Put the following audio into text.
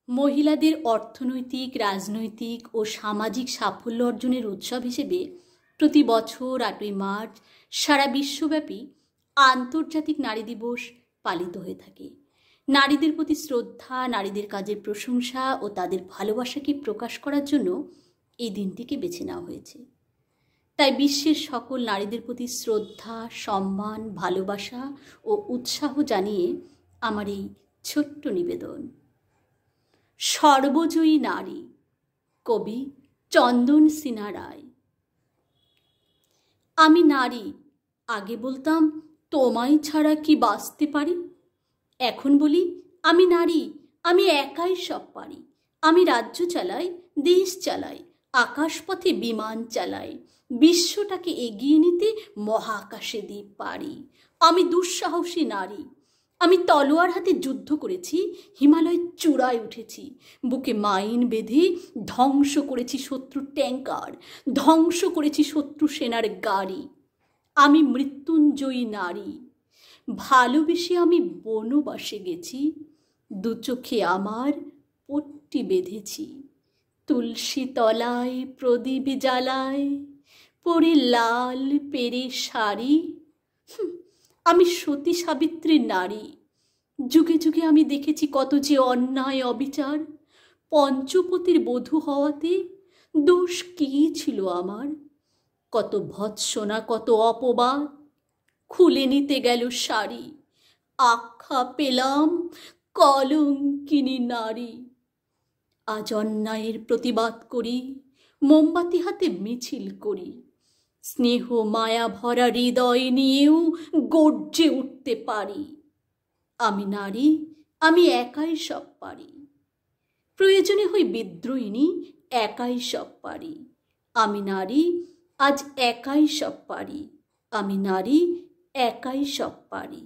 মহিলাদের অর্থনৈতিক, রাজনৈতিক ও সামাজিক সাফল্য অর্জনের উৎসব হিসেবে প্রতি বছর ৮ই মার্চ সারা বিশ্বব্যাপী আন্তর্জাতিক নারী দিবস পালিত হয়ে থাকে। নারীদের প্রতি শ্রদ্ধা, নারীদের কাজের প্রশংসা ও তাদের ভালোবাসাকে প্রকাশ করার জন্য এই দিনটিকে বেছে নেওয়া হয়েছে। তাই বিশ্বের সকল নারীদের প্রতি শ্রদ্ধা, সম্মান, ভালোবাসা ও উৎসাহ জানিয়ে আমার এই ছোট্ট নিবেদন। সর্বজয়ী নারী, কবি চন্দন সিনহা রায়। আমি নারী, আগে বলতাম তোমায় ছাড়া কি বাঁচতে পারি। এখন বলি আমি নারী, আমি একাই সব পারি। আমি রাজ্য চালাই, দেশ চালাই, আকাশপথে বিমান চালাই, বিশ্বটাকে এগিয়ে নিতে মহাকাশে দিয়ে পারি। আমি দুঃসাহসী নারী, আমি তলোয়ার হাতে যুদ্ধ করেছি, হিমালয়ের চূড়ায় উঠেছি, বুকে মাইন বেঁধে ধ্বংস করেছি শত্রু ট্যাঙ্কার, ধ্বংস করেছি শত্রু সেনার গাড়ি। আমি মৃত্যুঞ্জয়ী নারী, ভালোবেসে আমি বনবাসে গেছি, দু চোখে আমার পট্টি বেঁধেছি, তুলসী তলায় প্রদীপ জ্বালায়, পরে লাল পেরে শাড়ি। আমি সতী সাবিত্রী নারী, যুগে যুগে আমি দেখেছি কত যে অন্যায় অবিচার। পঞ্চপতির বধূ হওয়াতে দোষ কী ছিল আমার? কত ভৎসনা, কত অপবাদ, খুলে নিতে গেল শাড়ি, আখ্যা পেলাম কলঙ্কিনী নারী। আজ অন্যায়ের প্রতিবাদ করি, মোমবাতি হাতে মিছিল করি, স্নেহ মায়া ভরা হৃদয় নিয়েও গর্জে উঠতে পারি। আমি নারী, আমি একাই সব পারি। প্রয়োজনে হই বিদ্রোহিণী, একাই সব পারি। আমি নারী, আজ একাই সব পারি। আমি নারী, একাই সব পারি।